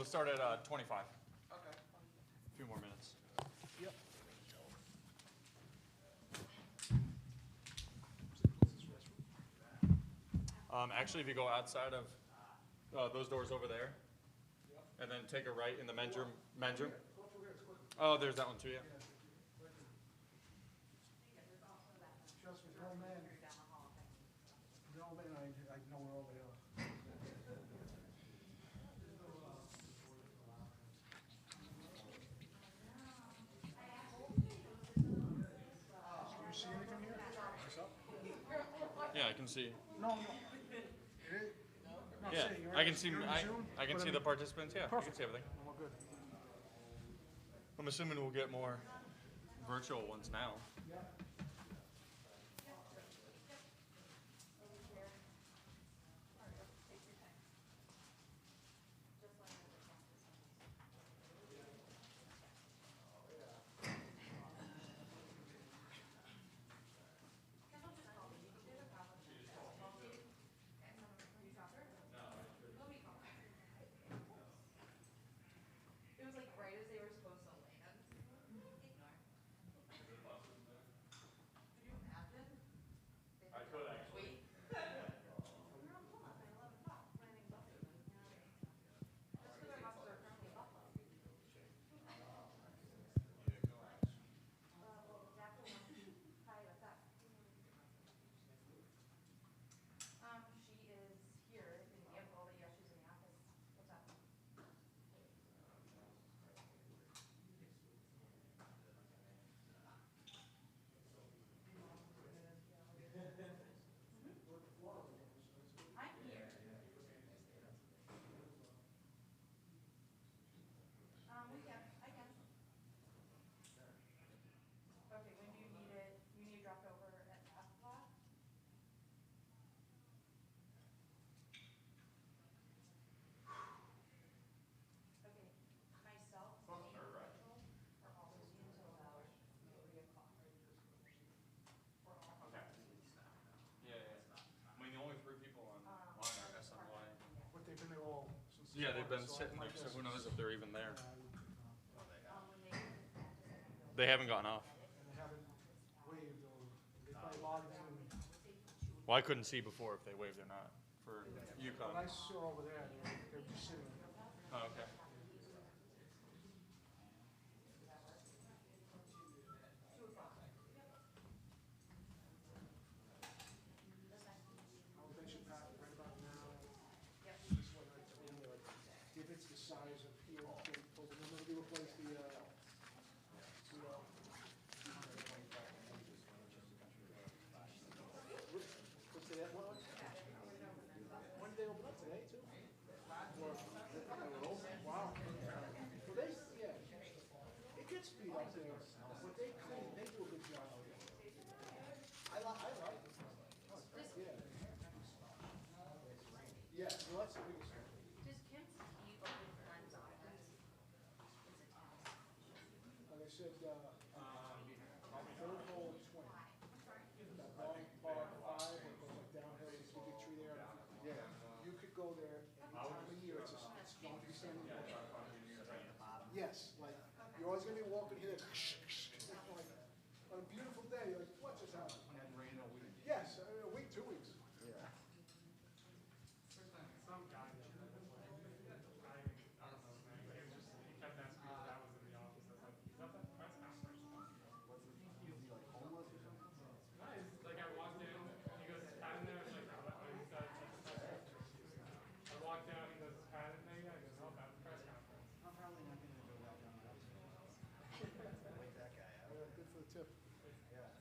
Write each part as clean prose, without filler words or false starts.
start at 25. Okay. A few more minutes. Yep. Actually, if you go outside of those doors over there, and then take a right in the men's room. Oh, there's that one too, yeah. Trust me, no man, I know where all they are. Do you see anything here? What's up? Yeah, I can see. No. It is? No, Yeah, see, you're I in- can see. you're in Zoom, I can but see the participants. Yeah, I can Perfect. see everything. Well, good. I'm assuming we'll get more virtual ones now. It was like right as they were supposed to land. Could you imagine? I could actually. Wait. We're on Plymouth at 11 o'clock, landing Buffalo. Just because our buses are currently Buffalo. Well, exactly. Hi, what's up? She is here in Yale. Yeah, she's in the office. What's up? I'm here. We can. I can. Okay, when do you need it? You need it dropped over at F lot? Okay, myself and Rachel are always in until about 3 o'clock. For all. Okay. Yeah, yeah. I mean, the only 3 people online are SNY. But they've been there all since. the Yeah, they've start, been so sitting my there, so guess who is- knows if they're even there. When they practice, I can go. They haven't gotten off. And they haven't waived or they probably logged in. Well, I couldn't see before if they waved or not for UConn. What I saw over there, they were just sitting. Oh, okay. They should pass right about now. This is what I told you, like, if it's the size of here, remember we replaced the, what's that one? When did they open up, today too? Or, wow. Well, they, yeah, it gets speed up there, but they clean, they do a good job. I like it. Yeah. Yeah, well, that's the biggest thing. Does Kim see open lens on this? It's a test. Like I said, third hole 20. That long par 5 that goes like downhill, there's a big tree there. Yeah. You could go there any time of year, it's going to be standing there. Yes, like, you're always gonna be walking here, like, on a beautiful day, you're like, what just happened? Yes, a week, 2 weeks. Some guy, I don't know his name, he was just, he kept asking me if I was in the office, I was like, is that the press conference? He's like homeless or something? No, he's like, I walked in, he goes, is Pat in there? I was like, no, he's got a press conference. I walked down, he goes, is Pat in there? I goes, no, Pat, press conference. I'm probably not gonna go back on that. Wake that guy up. Good for the tip. Yeah.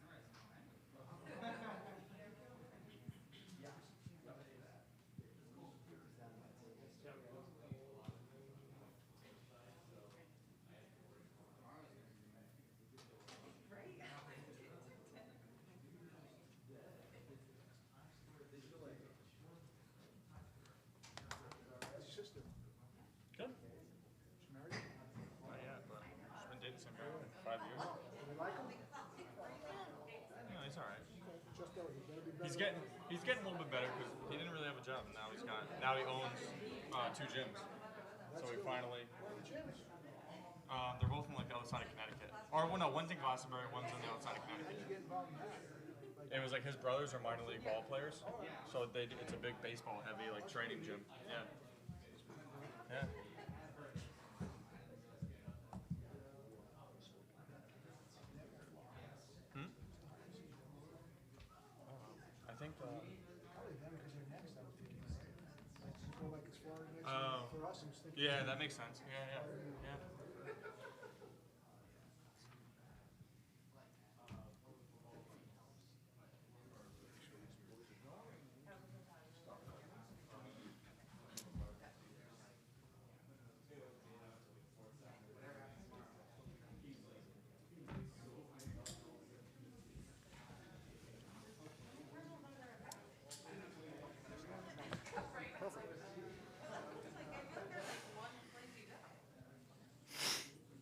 How's your sister? Good. She married? Not yet, but she's been dating some guy for 5 years. Do you like him? Yeah, he's all right. Just though, he better be better. He's getting a little bit better because he didn't really have a job, and now he owns 2 gyms. So we finally. Where are the gyms? They're both in like the other side of Connecticut. Or well, no, one's in Glastonbury, one's on the other side of How Connecticut. you get involved in that? It was like his brothers are minor league ball players, so it's a big baseball heavy like training gym. Yeah. Yeah. Hmm? I think. Probably them because they're next. I was thinking. Go like as far next. Oh. For us, I was thinking. Yeah, that makes sense. Yeah.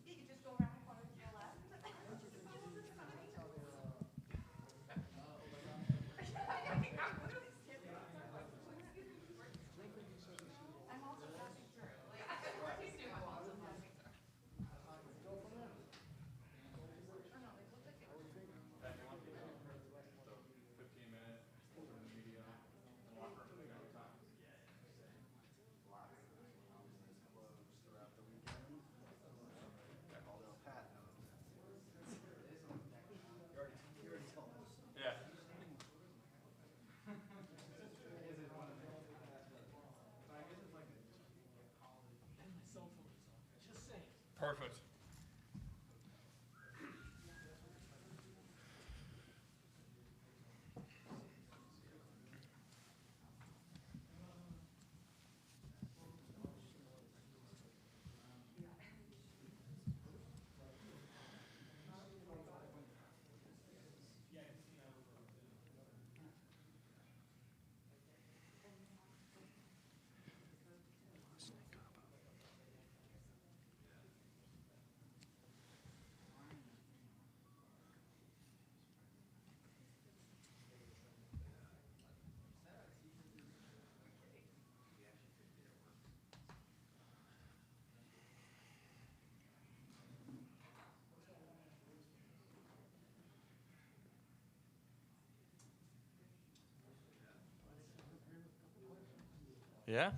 You can just go around the corner to the left. I'm also passing through. Like, of course he's doing, I'm also passing through. Or no, it looked like it was. 15-minute from the media and walk around the every time. Throughout the weekend. Although Pat knows. You already told us. Yeah. Perfect. Yeah.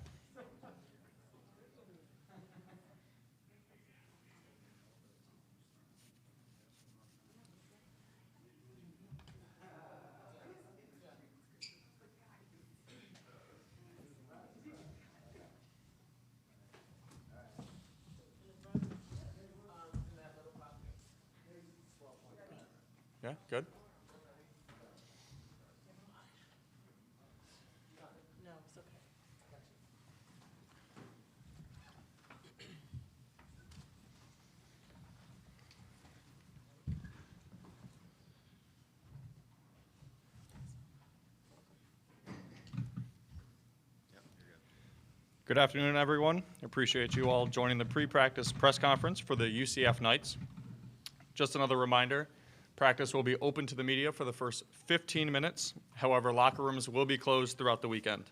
Yeah, good. No, it's okay. Good afternoon, everyone. Appreciate you all joining the pre-practice press conference for the UCF Knights. Just another reminder, practice will be open to the media for the first 15 minutes. However, locker rooms will be closed throughout the weekend.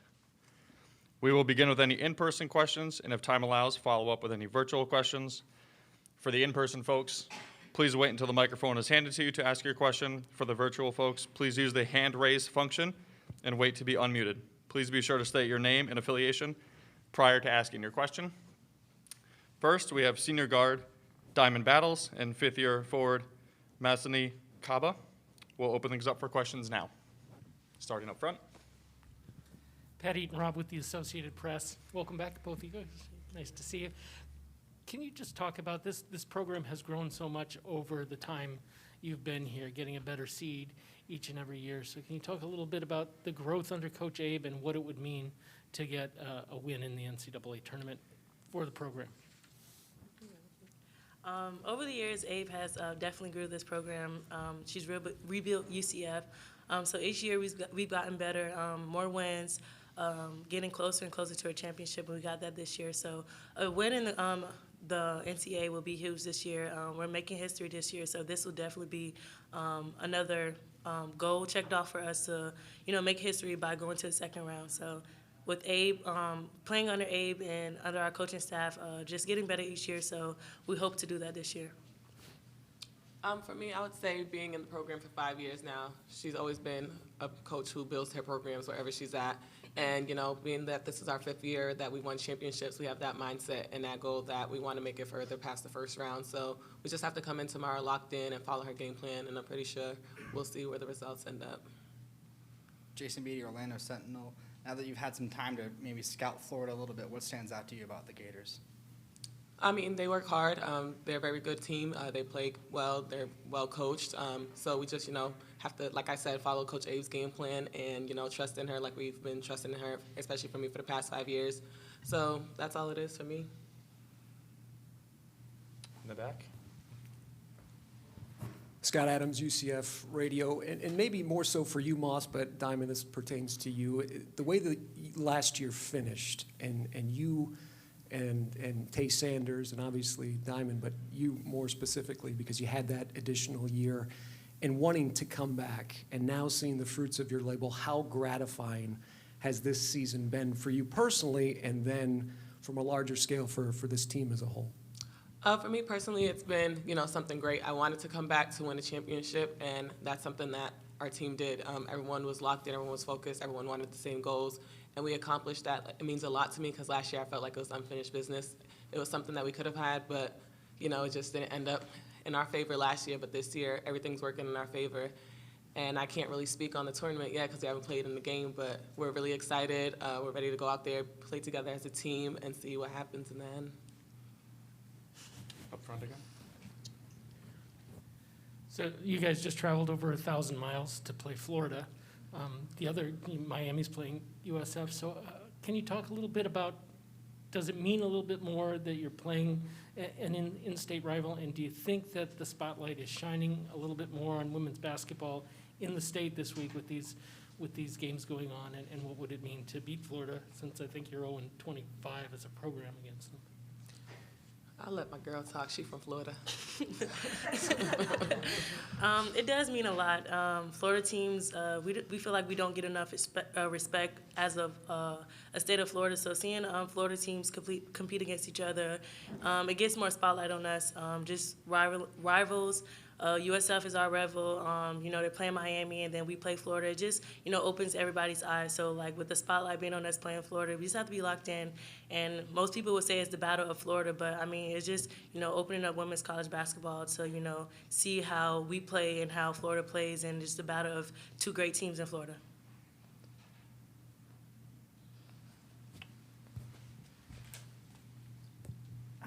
We will begin with any in-person questions, and if time allows, follow up with any virtual questions. For the in-person folks, please wait until the microphone is handed to you to ask your question. For the virtual folks, please use the hand raise function and wait to be unmuted. Please be sure to state your name and affiliation prior to asking your question. First, we have senior guard Diamond Battles and fifth-year forward Masseny Kaba. We'll open things up for questions now. Starting up front. Pat Eaton, Rob with the Associated Press. Welcome back, both of you guys. Nice to see you. Can you just talk about this? This program has grown so much over the time you've been here, getting a better seed each and every year. So can you talk a little bit about the growth under Coach Abe and what it would mean to get a win in the NCAA tournament for the program? Over the years, Abe has definitely grew this program. She's rebuilt UCF. So each year we've gotten better, more wins, getting closer and closer to a championship, and we got that this year. So a win in the NCAA will be huge this year. We're making history this year, so this will definitely be another goal checked off for us to, make history by going to the second round. So with Abe, playing under Abe and under our coaching staff, just getting better each year. So we hope to do that this year. For me, I would say being in the program for 5 years now, she's always been a coach who builds her programs wherever she's at. And, being that this is our 5th year that we won championships, we have that mindset and that goal that we want to make it further past the first round. So we just have to come in tomorrow locked in and follow her game plan, and I'm pretty sure we'll see where the results end up. Jason Beatty, Orlando Sentinel. Now that you've had some time to maybe scout Florida a little bit, what stands out to you about the Gators? I mean, they work hard. They're a very good team. They play well. They're well coached. So we just, have to, like I said, follow Coach Abe's game plan and, trust in her like we've been trusting in her, especially for me for the past 5 years. So that's all it is for me. In the back. Scott Adams, UCF Radio, and maybe more so for you, Moss, but Diamond, this pertains to you. The way that last year finished, and you and Tay Sanders, and obviously Diamond, but you more specifically because you had that additional year, and wanting to come back, and now seeing the fruits of your label, how gratifying has this season been for you personally, and then from a larger scale for this team as a whole? For me personally, it's been, something great. I wanted to come back to win a championship, and that's something that our team did. Everyone was locked in, everyone was focused, everyone wanted the same goals, and we accomplished that. It means a lot to me because last year I felt like it was unfinished business. It was something that we could have had, but, it just didn't end up in our favor last year. But this year, everything's working in our favor. And I can't really speak on the tournament yet because we haven't played in the game, but we're really excited. We're ready to go out there, play together as a team, and see what happens in the end. Up front again. So you guys just traveled over 1,000 miles to play Florida. The other, Miami's playing USF. So can you talk a little bit about, does it mean a little bit more that you're playing an in-state rival? And do you think that the spotlight is shining a little bit more on women's basketball in the state this week with these games going on? And what would it mean to beat Florida, since I think you're 0-25 as a program against them? I'll let my girl talk. She's from Florida. It does mean a lot. Florida teams, we feel like we don't get enough respect as of a state of Florida. So seeing Florida teams compete against each other, it gets more spotlight on us. Just rivals. USF is our rival. They're playing Miami, and then we play Florida. It just, opens everybody's eyes. So, like, with the spotlight being on us playing Florida, we just have to be locked in. And most people would say it's the Battle of Florida, but, I mean, it's just, opening up women's college basketball to, see how we play and how Florida plays, and just the battle of two great teams in Florida.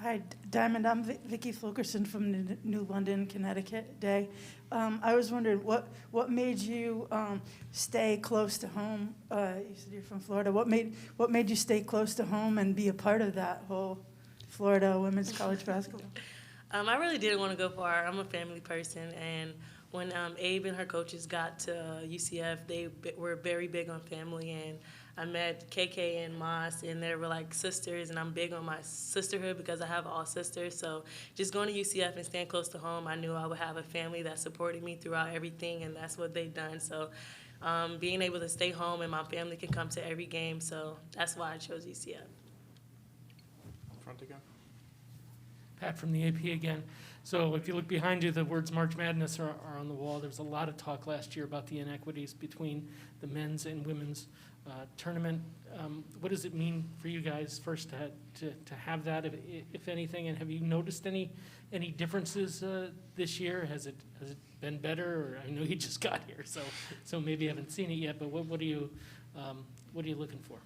Hi, Diamond. I'm Vicki Fulkerson from the New London, Connecticut Day. I was wondering what made you stay close to home. You said you're from Florida. What made you stay close to home and be a part of that whole Florida women's college basketball? I really didn't want to go far. I'm a family person, and when Abe and her coaches got to UCF, they were very big on family, and I met KK and Moss, and they were like sisters, and I'm big on my sisterhood because I have all sisters. So just going to UCF and staying close to home, I knew I would have a family that supported me throughout everything, and that's what they've done. So being able to stay home and my family can come to every game, so that's why I chose UCF. Front again. Pat from the AP again. So if you look behind you, the words March Madness are on the wall. There was a lot of talk last year about the inequities between the men's and women's tournament. What does it mean for you guys first to have that, if anything? And have you noticed any differences this year? Has it been better? Or I know you just got here, so maybe you haven't seen it yet. But what are you looking for?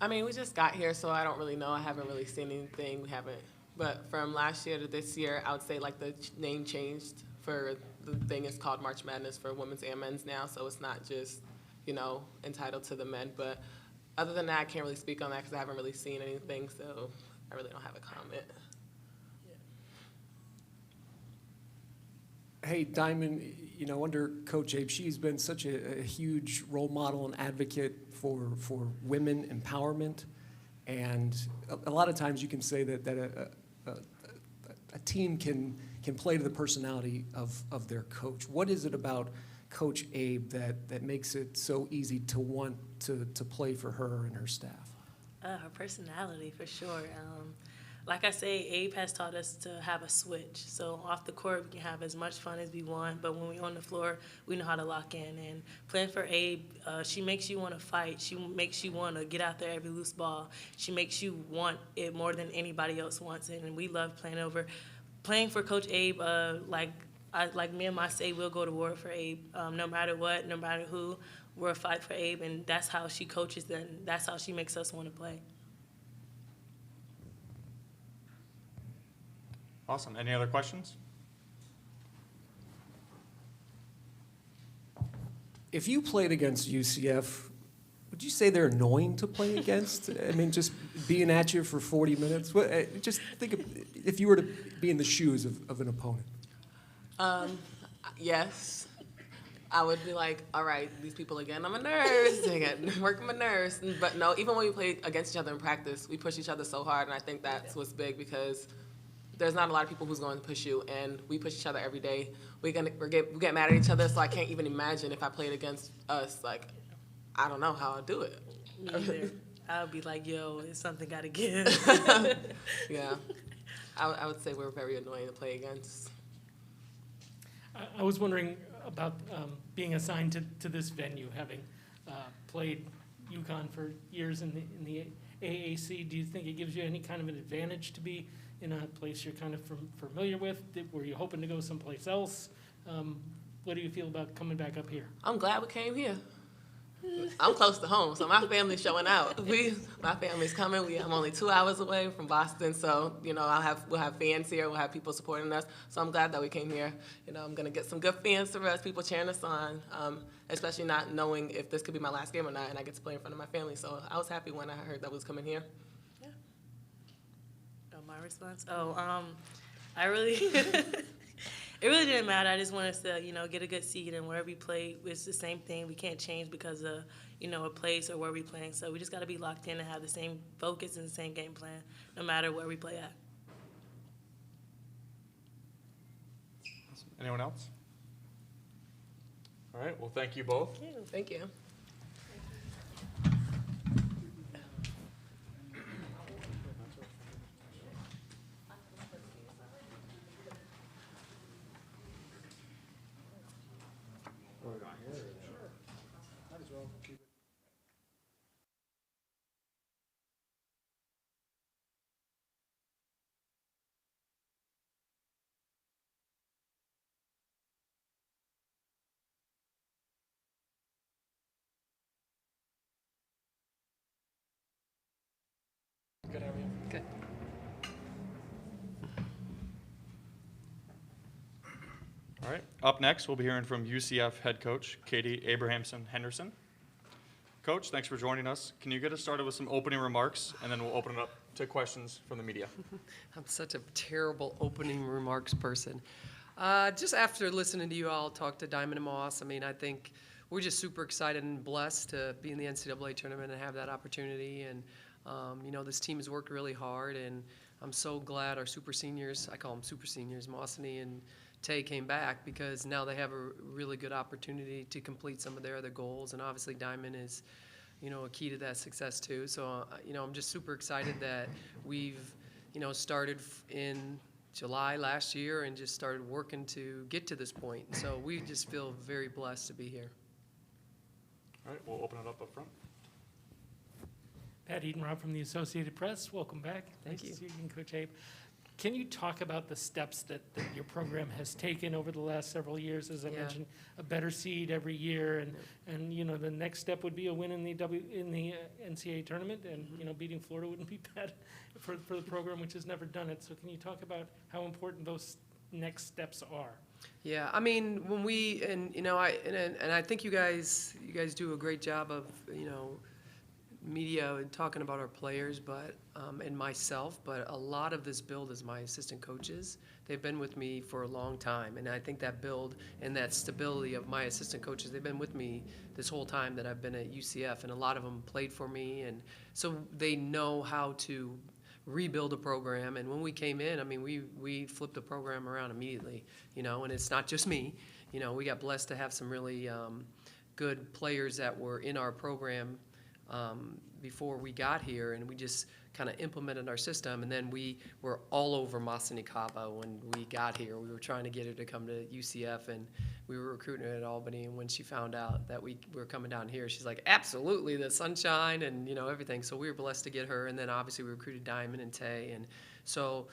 I mean, we just got here, so I don't really know. I haven't really seen anything. We haven't. But from last year to this year, I would say like the name changed for the thing is called March Madness for women's and men's now. So it's not just, entitled to the men. But other than that, I can't really speak on that because I haven't really seen anything. So I really don't have a comment. Hey, Diamond, under Coach Abe, she's been such a huge role model and advocate for women empowerment. And a lot of times you can say that a team can play to the personality of their coach. What is it about Coach Abe that makes it so easy to want to play for her and her staff? Her personality, for sure. Like I say, Abe has taught us to have a switch. So off the court, we can have as much fun as we want, but when we're on the floor, we know how to lock in. And playing for Abe, she makes you want to fight. She makes you want to get out there every loose ball. She makes you want it more than anybody else wants it, and we love playing for Coach Abe. Like me and my say, we'll go to war for Abe. No matter what, no matter who, we'll fight for Abe, and that's how she coaches, and that's how she makes us want to play. Awesome. Any other questions? If you played against UCF, would you say they're annoying to play against? I mean, just being at you for 40 minutes? Just think of if you were to be in the shoes of an opponent. Yes. I would be like, all right, these people again, I'm a nurse, dang it, working my nurse. But no, even when we play against each other in practice, we push each other so hard, and I think that's what's big because there's not a lot of people who's going to push you, and we push each other every day. We get mad at each other, so I can't even imagine if I played against us. Like, I don't know how I'd do it. Me either. I would be like, yo, it's something got to give. Yeah. I would say we're very annoying to play against. I was wondering about being assigned to this venue, having played UConn for years in the AAC. Do you think it gives you any kind of an advantage to be in a place you're kind of familiar with? Were you hoping to go someplace else? What do you feel about coming back up here? I'm glad we came here. I'm close to home, so my family's showing out. My family's coming. I'm only 2 hours away from Boston, so we'll have fans here. We'll have people supporting us. So I'm glad that we came here. I'm gonna get some good fans to us, people cheering us on, especially not knowing if this could be my last game or not, and I get to play in front of my family. So I was happy when I heard that we was coming here. Yeah. My response? I really. It really didn't matter. I just wanted us to, get a good seed, and wherever we play, it's the same thing. We can't change because of, a place or where we're playing. So we just got to be locked in and have the same focus and the same game plan, no matter where we play at. Anyone else? All right. Well, thank you both. Thank you. Might as well keep it. Good, how are you? Good. All right. Up next, we'll be hearing from UCF head coach Katie Abrahamson-Henderson. Coach, thanks for joining us. Can you get us started with some opening remarks, and then we'll open it up to questions from the media. I'm such a terrible opening remarks person. Just after listening to you all talk to Diamond and Moss, I think we're just super excited and blessed to be in the NCAA tournament and have that opportunity. And, this team has worked really hard, and I'm so glad our super seniors, I call them super seniors, Masseny and Tay came back because now they have a really good opportunity to complete some of their other goals. And obviously Diamond is, a key to that success too. So, I'm just super excited that we've, started in July last year and just started working to get to this point. And so we just feel very blessed to be here. All right, we'll open it up front. Pat Eaton-Rob from the Associated Press. Welcome back. Thank you. Nice to see you again, Coach Abe. Can you talk about the steps that your program has taken over the last several years? As I mentioned, a better seed every year, and the next step would be a win in the NCAA tournament, and beating Florida wouldn't be bad for the program, which has never done it. So can you talk about how important those next steps are? Yeah, when we I think you guys do a great job of media and talking about our players, but and myself, but a lot of this build is my assistant coaches. They've been with me for a long time, and I think that build and that stability of my assistant coaches, they've been with me this whole time that I've been at UCF, and a lot of them played for me, and so they know how to rebuild a program. And when we came in, we flipped the program around immediately, and it's not just me, we got blessed to have some really good players that were in our program before we got here, and we just kind of implemented our system. And then we were all over Masseny Kaba when we got here. We were trying to get her to come to UCF, and we were recruiting her at Albany. And when she found out that we were coming down here, she's like, absolutely, the sunshine and, everything. So we were blessed to get her. And then obviously we recruited Diamond and Tay. And so,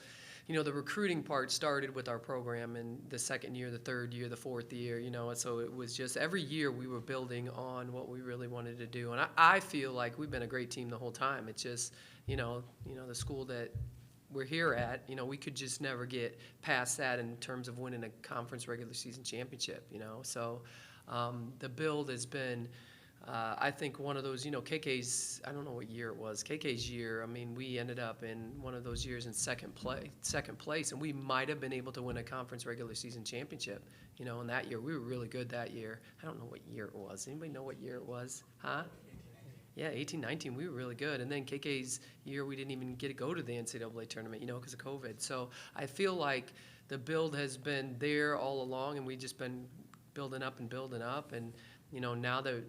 the recruiting part started with our program in the second year, the third year, the fourth year, and so it was just every year we were building on what we really wanted to do. And I feel like we've been a great team the whole time. It's just, the school that we're here at, we could just never get past that in terms of winning a conference regular season championship, So the build has been, I think one of those, KK's, I don't know what year it was, KK's year, we ended up in one of those years in second place, and we might have been able to win a conference regular season championship, in that year. We were really good that year. I don't know what year it was. Anybody know what year it was? Huh? Yeah, 18-19, we were really good. And then KK's year, we didn't even get to go to the NCAA tournament, because of COVID. So I feel like the build has been there all along, and we've just been building up. And, now that,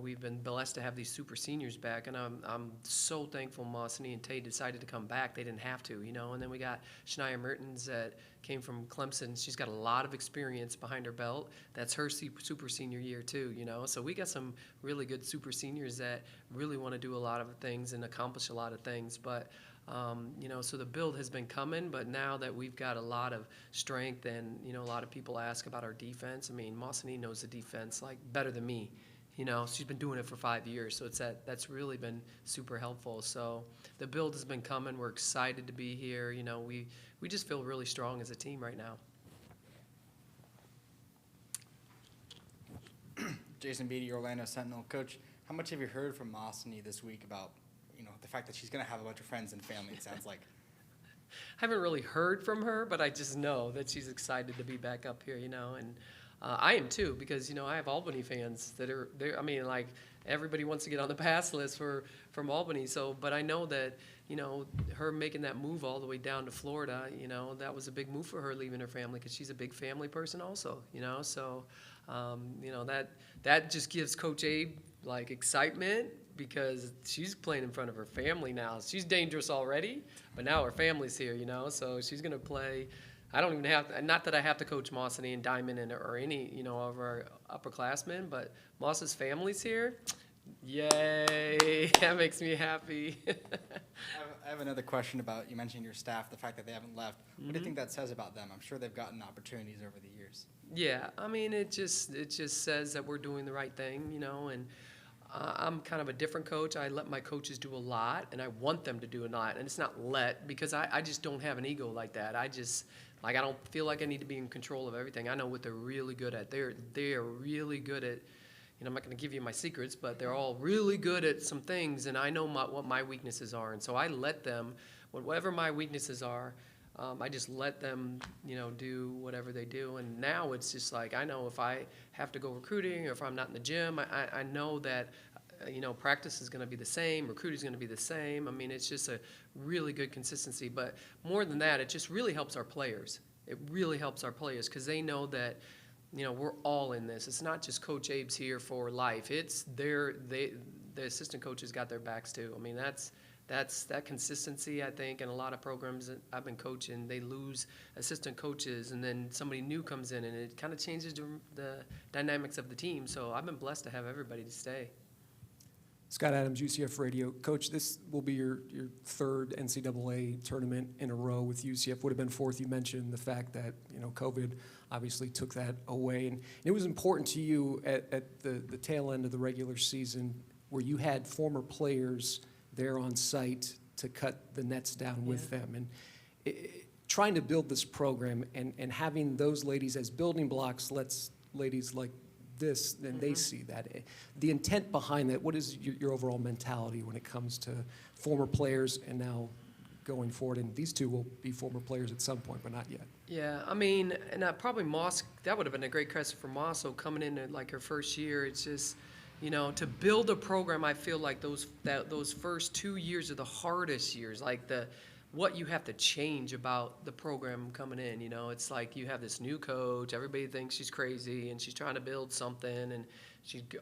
we've been blessed to have these super seniors back, and I'm so thankful Masseny and Tay decided to come back. They didn't have to, And then we got Shania Mertens that came from Clemson. She's got a lot of experience behind her belt. That's her super senior year too, So we got some really good super seniors that really want to do a lot of things and accomplish a lot of things. But so the build has been coming, but now that we've got a lot of strength and, a lot of people ask about our defense. Masseny knows the defense like better than me. She's been doing it for 5 years, so that's really been super helpful. So the build has been coming. We're excited to be here. We just feel really strong as a team right now. Jason Beatty, Orlando Sentinel. Coach, how much have you heard from Masseny this week about the fact that she's going to have a bunch of friends and family, it sounds like? I haven't really heard from her, but I just know that she's excited to be back up here, and I am too, because, I have Albany fans that are there. Everybody wants to get on the pass list from Albany. So, but I know that, her making that move all the way down to Florida, that was a big move for her, leaving her family, because she's a big family person also, So, that just gives Coach Abe, excitement, because she's playing in front of her family now. She's dangerous already, but now her family's here, So she's going to play. I don't even have, not that I have to coach Masseny and Diamond or any, of our upperclassmen, but Moss's family's here. Yay, that makes me happy. I have another question about, you mentioned your staff, the fact that they haven't left. What do you think that says about them? I'm sure they've gotten opportunities over the years. Yeah, it just says that we're doing the right thing, and I'm kind of a different coach. I let my coaches do a lot, and I want them to do a lot. And it's not because I just don't have an ego like that. I don't feel like I need to be in control of everything. I know what they're really good at. They're really good at, I'm not going to give you my secrets, but they're all really good at some things, and I know what my weaknesses are. And so I let them, whatever my weaknesses are, I just let them, do whatever they do. And now it's just I know if I have to go recruiting or if I'm not in the gym, I know that, practice is going to be the same, recruiting is going to be the same. It's just a really good consistency. But more than that, it just really helps our players. It really helps our players because they know that, we're all in this. It's not just Coach Abe's here for life. It's the assistant coaches got their backs too. That's that consistency, I think, and a lot of programs that I've been coaching, they lose assistant coaches, and then somebody new comes in, and it kind of changes the dynamics of the team. So I've been blessed to have everybody to stay. Scott Adams, UCF Radio. Coach, this will be your third NCAA tournament in a row with UCF. Would have been fourth. You mentioned the fact that, COVID obviously took that away. And it was important to you at the tail end of the regular season where you had former players there on site to cut the nets down with them. And trying to build this program and having those ladies as building blocks lets ladies like this, then they see that. The intent behind that, what is your overall mentality when it comes to former players and now going forward? And these two will be former players at some point, but not yet. Yeah, and probably Moss, that would have been a great question for Moss. So coming in her first year, it's just, to build a program, I feel like those first 2 years are the hardest years. what you have to change about the program coming in. You know, it's like you have this new coach, everybody thinks she's crazy and she's trying to build something, and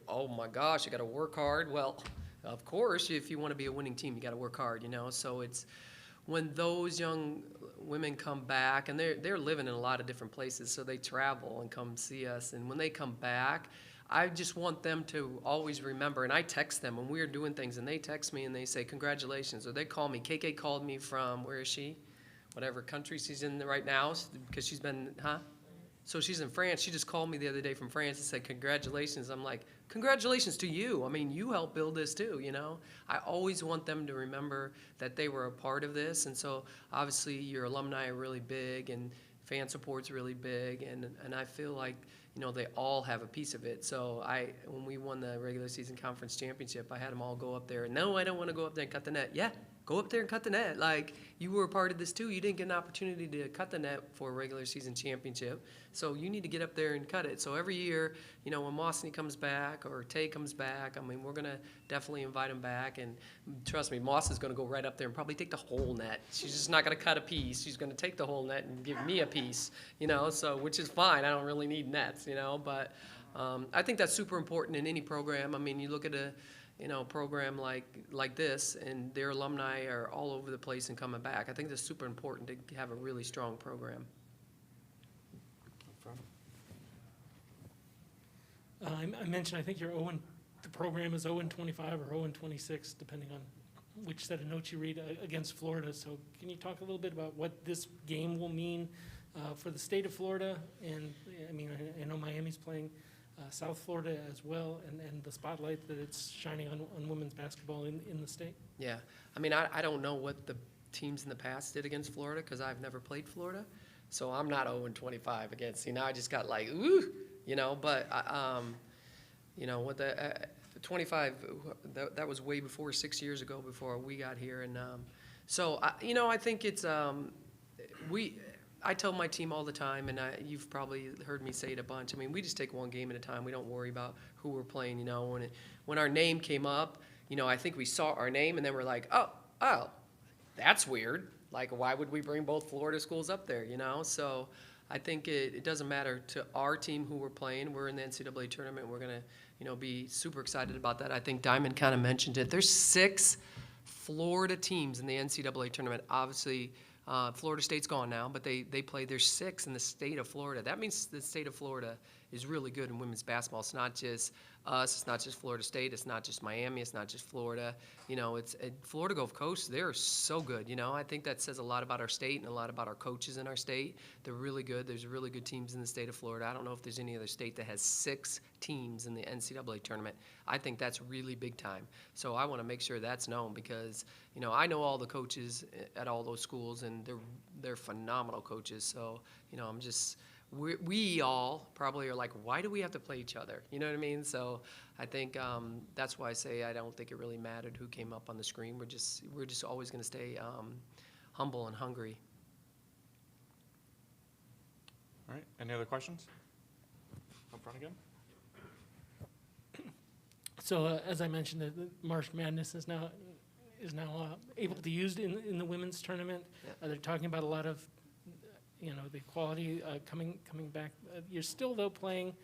oh my gosh, you got to work hard. Well, of course, if you want to be a winning team, you got to work hard, you know. So it's when those young women come back, and they're living in a lot of different places, so they travel and come see us, and when they come back, I just want them to always remember, and I text them when we're doing things, and they text me and they say, congratulations, or they call me. KK called me from, where is she? Whatever country she's in right now, because she's been, So she's in France. She just called me the other day from France and said, congratulations. I'm like, congratulations to you. I mean, you helped build this too, you know? I always want them to remember that they were a part of this, and so obviously your alumni are really big, and fan support's really big, and I feel like, you know, they all have a piece of it. So when we won the regular season conference championship, I had them all go up there. And no, I don't want to go up there and cut the net. Yeah, go up there and cut the net. Like, you were a part of this too. You didn't get an opportunity to cut the net for a regular season championship. So you need to get up there and cut it. So every year, you know, when Masseny comes back or Tay comes back, I mean, we're going to definitely invite them back. And trust me, Moss is going to go right up there and probably take the whole net. She's just not going to cut a piece. She's going to take the whole net and give me a piece, you know, so which is fine. I don't really need nets, you know, but I think that's super important in any program. I mean, you look at a program like this, and their alumni are all over the place and coming back. I think it's super important to have a really strong program. I mentioned, I think the program is 0-25 or 0-26, depending on which set of notes you read, against Florida. So can you talk a little bit about what this game will mean for the state of Florida? And I mean, I know Miami's playing South Florida as well, and the spotlight that it's shining on women's basketball in the state. Yeah, I mean, I don't know what the teams in the past did against Florida, because I've never played Florida, so I'm not 0-25 against. You know, I just got like, ooh, you know. But you know, what the 25, that was way before, 6 years ago, before we got here, and so you know, I think it's I tell my team all the time, and you've probably heard me say it a bunch. I mean, we just take one game at a time. We don't worry about who we're playing. You know, when our name came up, you know, I think we saw our name, and then we're like, oh, that's weird. Like, why would we bring both Florida schools up there? You know, so I think it doesn't matter to our team who we're playing. We're in the NCAA tournament. We're gonna, you know, be super excited about that. I think Diamond kind of mentioned it. There's 6 Florida teams in the NCAA tournament. Obviously, Florida State's gone now, but they play. There's 6 in the state of Florida. That means the state of Florida is really good in women's basketball. It's not just us. It's not just Florida State. It's not just Miami. It's not just Florida. You know, it's Florida Gulf Coast. They're so good. You know, I think that says a lot about our state and a lot about our coaches in our state. They're really good. There's really good teams in the state of Florida. I don't know if there's any other state that has 6 teams in the NCAA tournament. I think that's really big time. So I want to make sure that's known, because, you know, I know all the coaches at all those schools, and they're phenomenal coaches. So, you know, I'm just, we all probably are like, why do we have to play each other? You know what I mean? So I think that's why I say I don't think it really mattered who came up on the screen. We're just always going to stay humble and hungry. All right, any other questions? Up front again. So as I mentioned, the March Madness is now able to be used in the women's tournament. Yeah. They're talking about a lot of, you know, the quality coming back. You're still, though, playing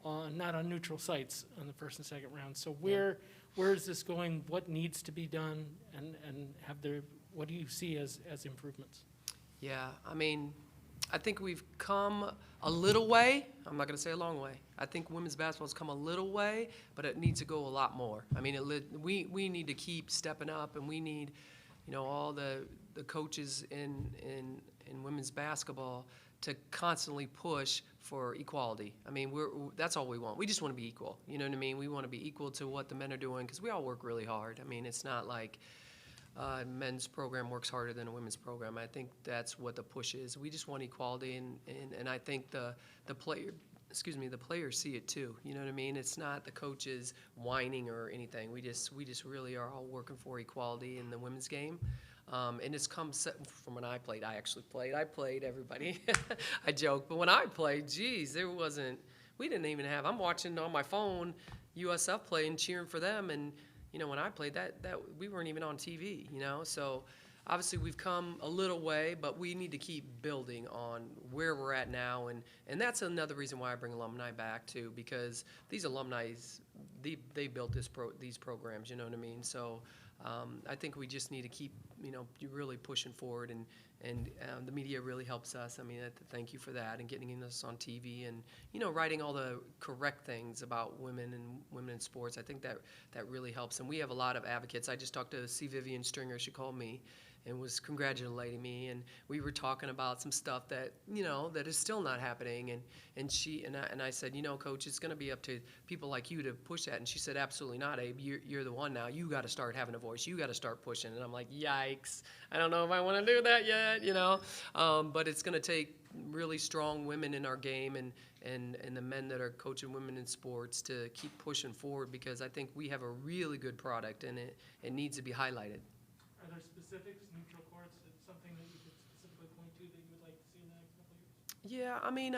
not on neutral sites on the first and second round. So where is this going? What needs to be done? And what do you see as improvements? Yeah, I mean, I think we've come a little way. I'm not going to say a long way. I think women's basketball's come a little way, but it needs to go a lot more. I mean, we need to keep stepping up, and we need, you know, all the coaches in women's basketball to constantly push for equality. I mean, that's all we want. We just want to be equal. You know what I mean? We want to be equal to what the men are doing, because we all work really hard. I mean, it's not like men's program works harder than a women's program. I think that's what the push is. We just want equality, and I think the players see it too. You know what I mean? It's not the coaches whining or anything. We just really are all working for equality in the women's game. And it's come from when I played. I played, everybody. I joke, but when I played, geez, we didn't even have, I'm watching on my phone USF play and cheering for them, and, you know, when I played, that we weren't even on TV, you know. So obviously we've come a little way, but we need to keep building on where we're at now, and that's another reason why I bring alumni back too, because these alumni, they built these programs, you know what I mean? So I think we just need to keep, really pushing forward, and the media really helps us. I mean, thank you for that, and getting us on TV, and writing all the correct things about women in sports. I think that really helps, and we have a lot of advocates. I just talked to C. Vivian Stringer. She called me and was congratulating me, and we were talking about some stuff that that is still not happening, and I said, Coach, it's going to be up to people like you to push that. And she said, absolutely not, Abe. You're the one now. You got to start having a voice. You got to start pushing. And I'm like, yikes, I don't know if I want to do that yet, but it's going to take really strong women in our game, and the men that are coaching women in sports to keep pushing forward, because I think we have a really good product, and it needs to be highlighted. Are there specifics, neutral courts, something that you could specifically point to that you would like to see in the next couple of years? Yeah, I mean,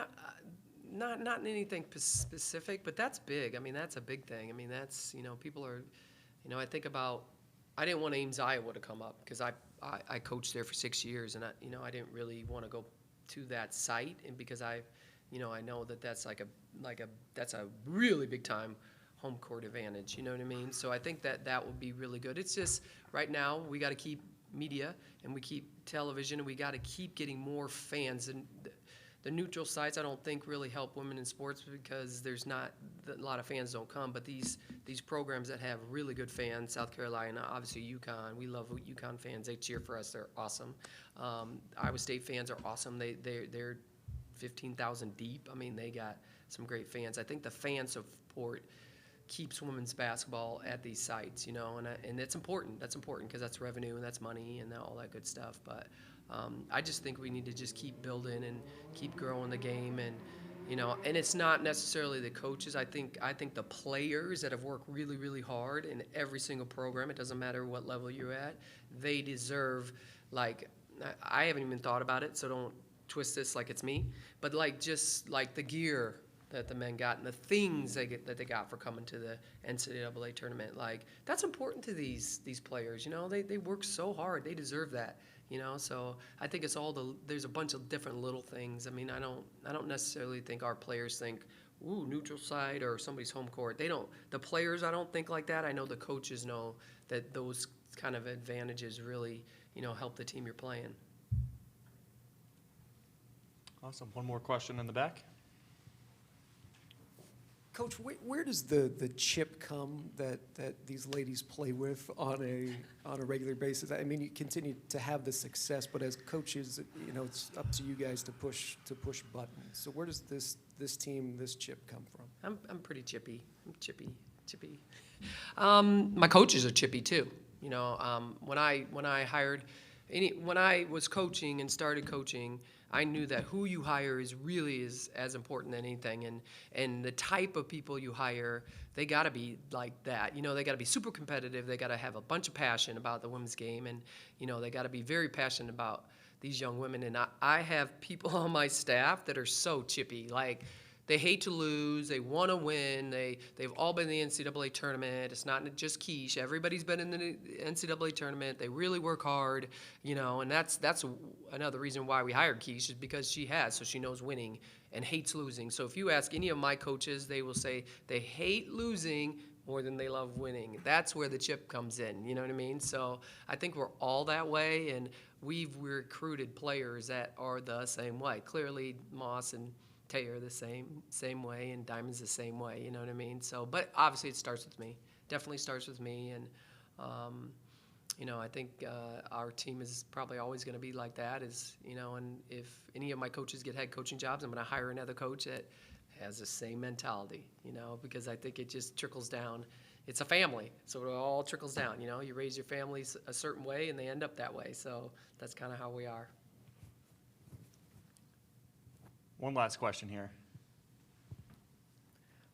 not anything specific, but that's big. I mean, that's a big thing. I mean, that's, people are, I think about, I didn't want Ames, Iowa to come up, because I coached there for 6 years, and I didn't really want to go to that site, and because I know that that's that's a really big time home court advantage, you know what I mean? So I think that would be really good. It's just right now we got to keep media, and we keep television, and we got to keep getting more fans. And the neutral sites I don't think really help women in sports, because there's not a lot of fans don't come. But these programs that have really good fans, South Carolina, obviously UConn, we love UConn fans. They cheer for us. They're awesome. Iowa State fans are awesome. They're 15,000 deep. I mean, they got some great fans. I think the fan support keeps women's basketball at these sites, and it's important. That's important, because that's revenue and that's money and all that good stuff. But I just think we need to just keep building and keep growing the game, and and it's not necessarily the coaches. I think the players that have worked really, really hard in every single program, it doesn't matter what level you're at, they deserve, I haven't even thought about it, so don't twist this like it's me, but just the gear that the men got and the things that they got for coming to the NCAA tournament, that's important to these players. They work so hard, they deserve that. So I think it's there's a bunch of different little things. I mean, I don't necessarily think our players think, ooh, neutral side or somebody's home court. They don't. The players, I don't think like that. I know the coaches know that those kind of advantages really, help the team you're playing. Awesome. One more question in the back. Coach, where does the chip come that these ladies play with on a regular basis? I mean, you continue to have the success, but as coaches, it's up to you guys to push buttons. So where does this team, this chip come from? I'm pretty chippy. I'm chippy. My coaches are chippy too. When I was coaching and started coaching, I knew that who you hire is as important than anything, and the type of people you hire, they got to be like that. They got to be super competitive. They got to have a bunch of passion about the women's game, and they got to be very passionate about these young women. And I have people on my staff that are so chippy, they hate to lose. They want to win. They've all been in the NCAA tournament. It's not just Keish. Everybody's been in the NCAA tournament. They really work hard, and that's another reason why we hired Keish, is because she has, so she knows winning and hates losing. So if you ask any of my coaches, they will say they hate losing more than they love winning. That's where the chip comes in, you know what I mean? So I think we're all that way, and we've recruited players that are the same way. Clearly, Moss and Taylor the same way, and Diamond's the same way, you know what I mean? So, but obviously it starts with me. Definitely starts with me, and I think our team is probably always going to be like that. And if any of my coaches get head coaching jobs, I'm going to hire another coach that has the same mentality, because I think it just trickles down. It's a family, so it all trickles down. You raise your families a certain way, and they end up that way. So that's kind of how we are. One last question here.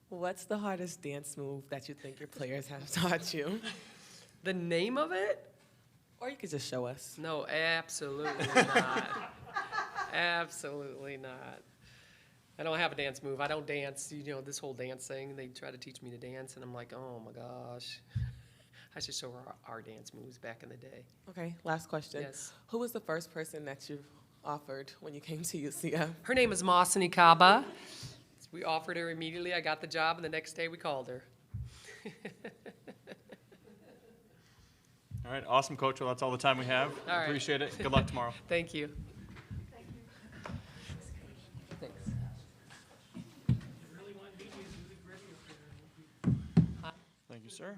What's the hardest dance move that you think your players have taught you? The name of it? Or you could just show us. No, absolutely not. Absolutely not. I don't have a dance move. I don't dance. This whole dance thing, they try to teach me to dance, and I'm like, oh my gosh. I should show her our dance moves back in the day. Okay, last question. Yes. Who was the first person that you offered when you came to UCF? Her name is Masseny Kaba. We offered her immediately. I got the job, and the next day we called her. All right, awesome, Coach. Well, that's all the time we have. All right. Appreciate it. Good luck tomorrow. Thank you. Thanks. Thank you, sir.